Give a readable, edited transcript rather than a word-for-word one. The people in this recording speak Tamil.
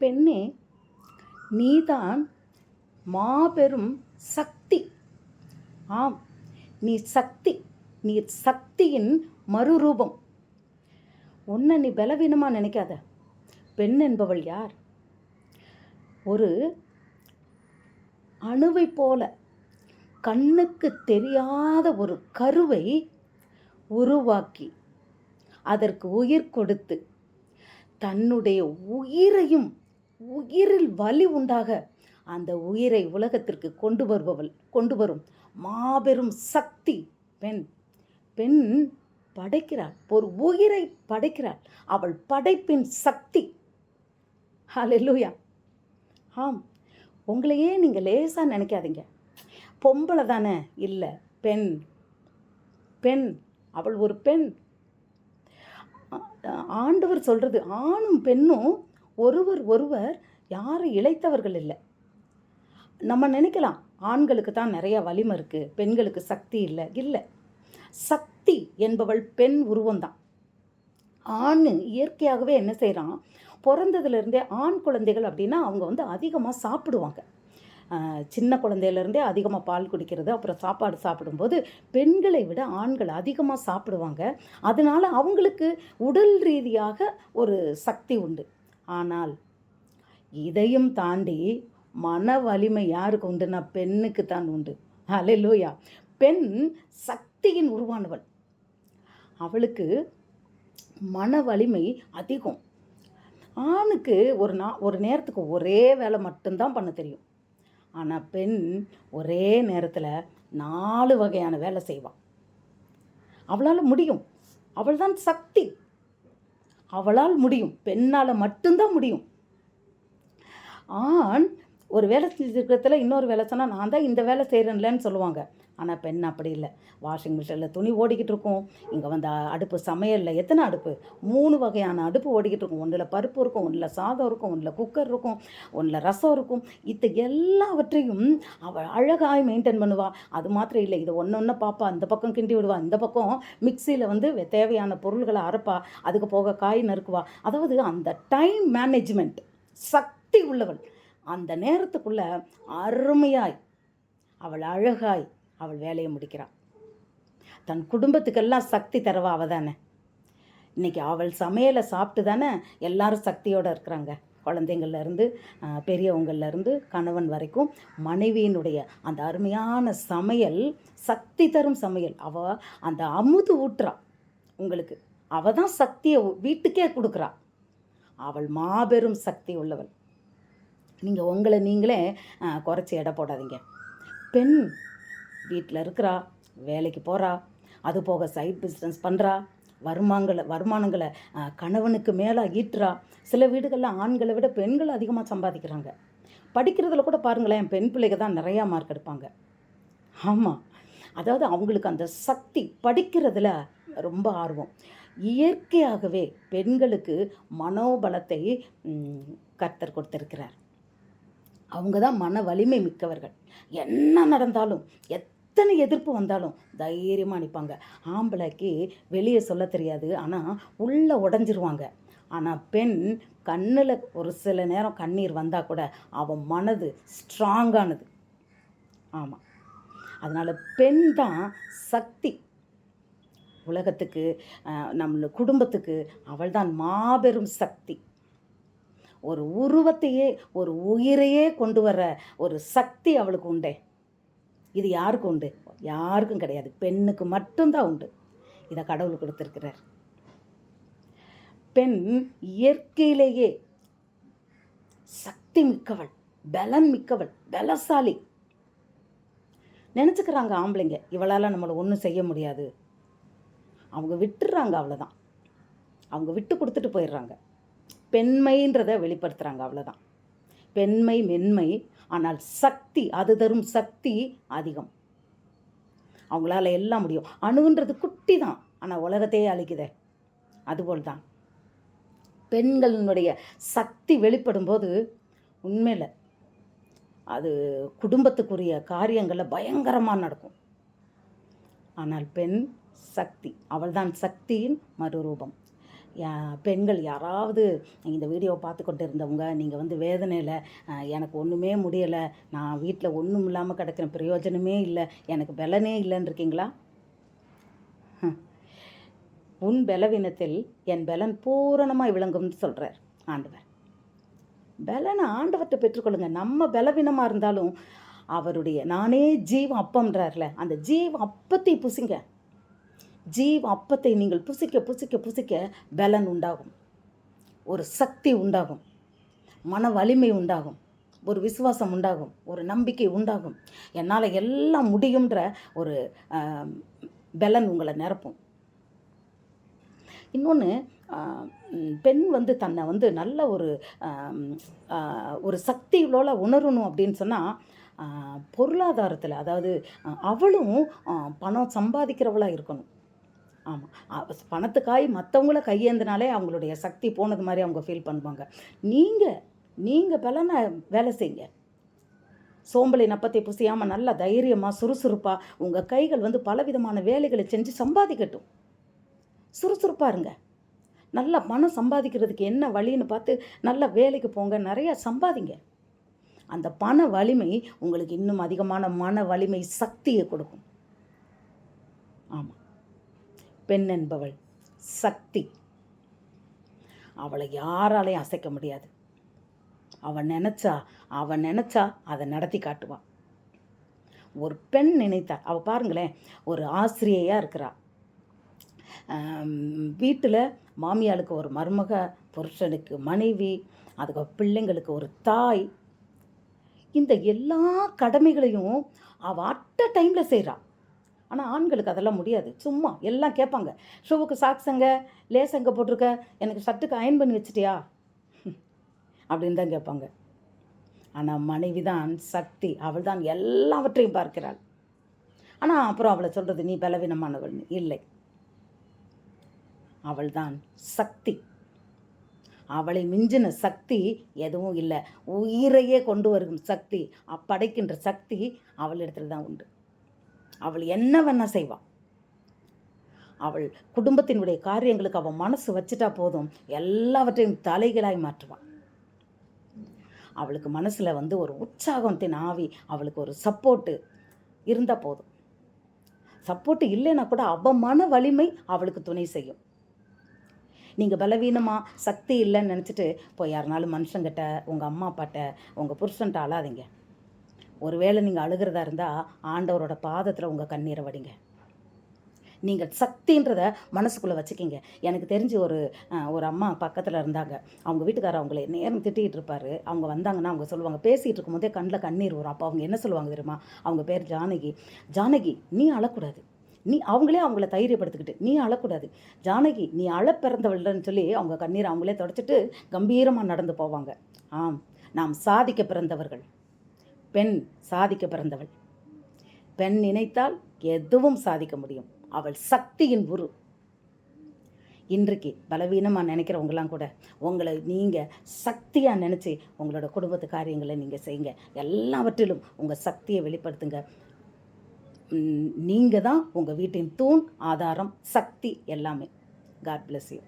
பெண்ணே, நீதான் மாபெரும் சக்தி. ஆம், நீ சக்தி. நீ சக்தியின் மறுரூபம். உன்னை நீ பலவீனமா நினைக்காத. பெண் என்பவள் யார்? ஒரு அணுவை போல கண்ணுக்கு தெரியாத ஒரு கருவை உருவாக்கி அதற்கு உயிர் கொடுத்து தன்னுடைய உயிரையும் உயிரில் வலி உண்டாக அந்த உயிரை உலகத்திற்கு கொண்டு வரும் மாபெரும் சக்தி பெண். பெண் படைக்கிறாள், ஒரு உயிரை படைக்கிறாள். அவள் படைப்பின் சக்தி. ஹல்லேலூயா. ஆம், உங்களையே நீங்கள் லேசாக நினைக்காதீங்க. பொம்பளை தானே? இல்லை, பெண். பெண், அவள் ஒரு பெண். ஆண்டவர் சொல்கிறது, ஆணும் பெண்ணும் ஒருவர் யாரும் இளைத்தவர்கள் இல்லை. நம்ம நினைக்கலாம் ஆண்களுக்கு தான் நிறைய வலிமை இருக்குது, பெண்களுக்கு சக்தி இல்லை. இல்லை, சக்தி என்பவள் பெண் உருவம்தான். ஆண் இயற்கையாகவே என்ன செய்கிறான், பிறந்ததுலேருந்தே ஆண் குழந்தைகள் அப்படின்னா அவங்க அதிகமாக சாப்பிடுவாங்க. சின்ன குழந்தையிலேருந்தே அதிகமாக பால் குடிக்கிறது, அப்புறம் சாப்பாடு சாப்பிடும்போது பெண்களை விட ஆண்கள் அதிகமாக சாப்பிடுவாங்க. அதனால் அவங்களுக்கு உடல் ரீதியாக ஒரு சக்தி உண்டு. ஆனால் இதையும் தாண்டி மன வலிமை யாருக்கு உண்டுன்னா பெண்ணுக்கு தான் உண்டு. ஹல்லேலூயா. பெண் சக்தியின் உருவானவள். அவளுக்கு மன வலிமை அதிகம். ஆணுக்கு ஒரு நேரத்துக்கு ஒரே வேலை மட்டும்தான் பண்ண தெரியும். ஆனால் பெண் ஒரே நேரத்தில் 4 வகையான வேலை செய்வாள். அவளால் முடியும். அவள் தான் சக்தி. அவளால் முடியும். பெண்ணால் மட்டும்தான் முடியும். ஆண் ஒரு வேலை செஞ்சுருக்கிறதுல இன்னொரு வேலை சொன்னால் நான் தான் இந்த வேலை செய்கிறேன்லன்னு சொல்லுவாங்க. ஆனால் பெண் அப்படி இல்லை. வாஷிங் மிஷினில் துணி ஓடிக்கிட்டு இருக்கும். இங்கே அடுப்பு, சமையலில் எத்தனை அடுப்பு, 3 வகையான அடுப்பு ஓடிக்கிட்டு இருக்கும். ஒன்றில் பருப்பு இருக்கும், ஒன்றில் சாதம் இருக்கும், ஒன்றில் குக்கர் இருக்கும், ஒன்றில் ரசம் இருக்கும். இது எல்லாவற்றையும் அவள் அழகாய் மெயின்டைன் பண்ணுவாள். அது மாத்திரம் இல்லை, இது ஒன்று பாப்பா இந்த பக்கம் கிண்டி விடுவா, இந்த பக்கம் மிக்சியில் தேவையான பொருள்களை அரைப்பா, அதுக்கு போக காய் நறுக்குவா. அதாவது அந்த டைம் மேனேஜ்மெண்ட் சக்தி உள்ளவள். அந்த நேரத்துக்குள்ள அருமையாய் அவள் அழகாய் அவள் வேலையை முடிக்கிறாள். தன் குடும்பத்துக்கெல்லாம் சக்தி தரவா அவள் தானே. இன்றைக்கி அவள் சமையலை சாப்பிட்டு தானே எல்லாரும் சக்தியோடு இருக்கிறாங்க. குழந்தைங்கள்லேருந்து பெரியவங்கள்லேருந்து கணவன் வரைக்கும் மனைவியினுடைய அந்த அருமையான சமையல் சக்தி தரும் சமையல். அவள் அந்த அமுது ஊட்டுறா உங்களுக்கு. அவள் தான் சக்தியை வீட்டுக்கே கொடுக்குறா. அவள் மாபெரும் சக்தி உள்ளவள். நீங்கள் உங்களை நீங்களே குறைச்சி எடை போடாதீங்க. பெண் வீட்டில் இருக்கிறா, வேலைக்கு போகிறா, அது போக சைட் பிஸ்னஸ் பண்ணுறா, வருமானங்களை கணவனுக்கு மேலே ஈட்டுறா. சில வீடுகளில் ஆண்களை விட பெண்கள் அதிகமாக சம்பாதிக்கிறாங்க. படிக்கிறதுல கூட பாருங்களேன், பெண் பிள்ளைங்க தான் நிறையா மார்க் எடுப்பாங்க. ஆமாம், அதாவது அவங்களுக்கு அந்த சக்தி, படிக்கிறதுல ரொம்ப ஆர்வம். இயற்கையாகவே பெண்களுக்கு மனோபலத்தை கர்த்தர் கொடுத்திருக்கிறார். அவங்க தான் மன வலிமை மிக்கவர்கள். என்ன நடந்தாலும், எத்தனை எதிர்ப்பு வந்தாலும் தைரியமாக நிற்பாங்க. ஆம்பளைக்கு வெளியே சொல்ல தெரியாது, ஆனால் உள்ளே உடஞ்சிருவாங்க. ஆனால் பெண் கண்ணில் ஒரு சில நேரம் கண்ணீர் வந்தால் கூட அவன் மனது ஸ்ட்ராங்கானது. ஆமாம், அதனால் பெண் தான் சக்தி. உலகத்துக்கு, நம்ம குடும்பத்துக்கு அவள் தான் மாபெரும் சக்தி. ஒரு உருவத்தையே, ஒரு உயிரையே கொண்டு வர ஒரு சக்தி அவளுக்கு உண்டே. இது யாருக்கு உண்டு? யாருக்கும் கிடையாது, பெண்ணுக்கு மட்டும்தான் உண்டு. இதை கடவுள் கொடுத்திருக்கிறார். பெண் இயற்கையிலேயே சக்தி மிக்கவள், பலன் மிக்கவள், பலசாலி. நினச்சிக்கிறாங்க ஆம்பளைங்க, இவளால் நம்மளை ஒன்றும் செய்ய முடியாது. அவங்க விட்டுடுறாங்க, அவ்வளோதான். அவங்க விட்டு கொடுத்துட்டு போயிடுறாங்க. பெண்மைன்றதை வெளிப்படுத்துகிறாங்க, அவ்வளோதான். பெண்மை மென்மை, ஆனால் சக்தி, அது தரும் சக்தி அதிகம். அவங்களால எல்லாம் முடியும். அணுன்றது குட்டி தான், ஆனால் உலகத்தையே அழிக்குதே. அதுபோல் தான் பெண்களினுடைய சக்தி வெளிப்படும் போது உண்மையில் அது குடும்பத்துக்குரிய காரியங்களில் பயங்கரமாக நடக்கும். ஆனால் பெண் சக்தி, அவள்தான் சக்தியின் மறுரூபம். பெண்கள் யாராவது இந்த வீடியோவை பார்த்து கொண்டு இருந்தவங்க நீங்கள் வந்து வேதனையில் எனக்கு ஒன்றுமே முடியலை, நான் வீட்டில் ஒன்றும் இல்லாமல் கிடக்கிறேன், பிரயோஜனமே இல்லை, எனக்கு பலனே இல்லைன்னு இருக்கீங்களா? உன் பலவீனத்தில் என் பலன் பூரணமாக விளங்கும்னு சொல்கிறார் ஆண்டவர். பலனை ஆண்டவர்கிட்ட பெற்றுக்கொள்ளுங்க. நம்ம பலவீனமாக இருந்தாலும் அவருடைய நானே ஜீவ அப்பம்ன்றார்ல, அந்த ஜீவ அப்பத்தை புசிங்க. ஜீவ அப்பத்தை நீங்கள் புசிக்க புசிக்க புசிக்க பலன் உண்டாகும், ஒரு சக்தி உண்டாகும், மன வலிமை உண்டாகும், ஒரு விசுவாசம் உண்டாகும், ஒரு நம்பிக்கை உண்டாகும். என்னால் எல்லாம் முடியுன்ற ஒரு பலன் உங்களை நிரப்பும். இன்னொன்று, பெண் வந்து தன்னை வந்து நல்ல ஒரு சக்திகளோட உணரணும் அப்படின்னு சொன்னால் பொருளாதாரத்தில், அதாவது அவளும் பணம் சம்பாதிக்கிறவளாக இருக்கணும். ஆமாம், பணத்துக்காய் மற்றவங்கள கையேந்தினாலே அவங்களுடைய சக்தி போனது மாதிரி அவங்க ஃபீல் பண்ணுவாங்க. நீங்கள் பலனை வேலை செய்யுங்க. சோம்பலை நப்பத்தை புசியாமல் நல்லா தைரியமாக சுறுசுறுப்பாக உங்கள் கைகள் வந்து பலவிதமான வேலைகளை செஞ்சு சம்பாதிக்கட்டும். சுறுசுறுப்பாக இருங்க. நல்லா பணம் சம்பாதிக்கிறதுக்கு என்ன வழின்னு பார்த்து நல்லா வேலைக்கு போங்க, நிறையா சம்பாதிங்க. அந்த பண வலிமை உங்களுக்கு இன்னும் அதிகமான மன வலிமை சக்தியை கொடுக்கும். ஆமாம், பெண் என்பவள் சக்தி. அவளை யாராலையும் அசைக்க முடியாது. அவன் நினச்சா அதை நடத்தி காட்டுவான். ஒரு பெண் நினைத்தா, அவள் பாருங்களேன், ஒரு ஆசிரியையாக இருக்கிறா, வீட்டில் மாமியாளுக்கு ஒரு மருமக, புருஷனுக்கு மனைவி, அதுக்கு பிள்ளைங்களுக்கு ஒரு தாய், இந்த எல்லா கடமைகளையும் அவள் அட்ட டைமில் செய்கிறாள். ஆனால் ஆண்களுக்கு அதெல்லாம் முடியாது. சும்மா எல்லாம் கேட்பாங்க, ஷூவுக்கு சாக்ஸங்க, லேஸ் எங்கே போட்டிருக்க, எனக்கு ஷர்ட்டுக்கு அயன் பண்ணி வச்சிட்டியா அப்படின்னு தான் கேட்பாங்க. ஆனால் மனைவி தான் சக்தி, அவள் தான் எல்லாவற்றையும் பார்க்கிறாள். ஆனால் அப்புறம் அவளை சொல்கிறது நீ பலவீனமானவள்னு இல்லை. அவள்தான் சக்தி. அவளை மிஞ்சின சக்தி எதுவும் இல்லை. உயிரையே கொண்டு வரும் சக்தி, படைக்கின்ற சக்தி அவளிடத்தில் தான் உண்டு. அவள் என்ன வேணா செய்வாள். அவள் குடும்பத்தினுடைய காரியங்களுக்கு அவள் மனசு வச்சுட்டா போதும், எல்லாவற்றையும் தலைகளாய் மாற்றுவாள். அவளுக்கு மனசில் வந்து ஒரு உற்சாகத்தின் ஆவி, அவளுக்கு ஒரு சப்போர்ட்டு இருந்தால் போதும். சப்போர்ட்டு இல்லைன்னா கூட அவள் மன வலிமை அவளுக்கு துணை செய்யும். நீங்கள் பலவீனமாக சக்தி இல்லைன்னு நினச்சிட்டு போய் யாருனாலும் மனுஷங்கிட்ட, உங்கள் அம்மா அப்பாட்ட, உங்கள் புருஷன்ட்ட அழாதீங்க. ஒருவேளை நீங்கள் அழுகிறதா இருந்தால் ஆண்டவரோட பாதத்தில் உங்கள் கண்ணீரை வடிங்க. நீங்கள் சக்தின்றத மனசுக்குள்ளே வச்சுக்கிங்க. எனக்கு தெரிஞ்சு ஒரு அம்மா பக்கத்தில் இருந்தாங்க. அவங்க வீட்டுக்காரர் அவங்கள நேரம் திட்டிகிட்டு இருப்பார். அவங்க வந்தாங்கன்னா அவங்க சொல்லுவாங்க, பேசிகிட்டு இருக்கும்போதே கண்ணில் கண்ணீர் வரும். அப்போ அவங்க என்ன சொல்லுவாங்க தெரியுமா? அவங்க பேர் ஜானகி. ஜானகி, நீ அழக்கூடாது. அவங்கள தைரியப்படுத்திக்கிட்டு, நீ அழக்கூடாது ஜானகி, நீ அழ பிறந்தவள்னு சொல்லி அவங்க கண்ணீரை அவங்களே தொடச்சிட்டு கம்பீரமாக நடந்து போவாங்க. ஆம், நாம் சாதிக்க பிறந்தவர்கள். பெண் சாதிக்க பிறந்தவள். பெண் நினைத்தால் எதுவும் சாதிக்க முடியும். அவள் சக்தியின் உரு. இன்றைக்கு பலவீனமாக நினைக்கிறவங்களாம் கூட உங்களை நீங்கள் சக்தியாக நினச்சி உங்களோட குடும்பத்து காரியங்களை நீங்கள் செய்யுங்க. எல்லாவற்றிலும் உங்கள் சக்தியை வெளிப்படுத்துங்க. நீங்கள் தான் உங்கள் வீட்டின் தூண், ஆதாரம், சக்தி எல்லாமே. God bless you.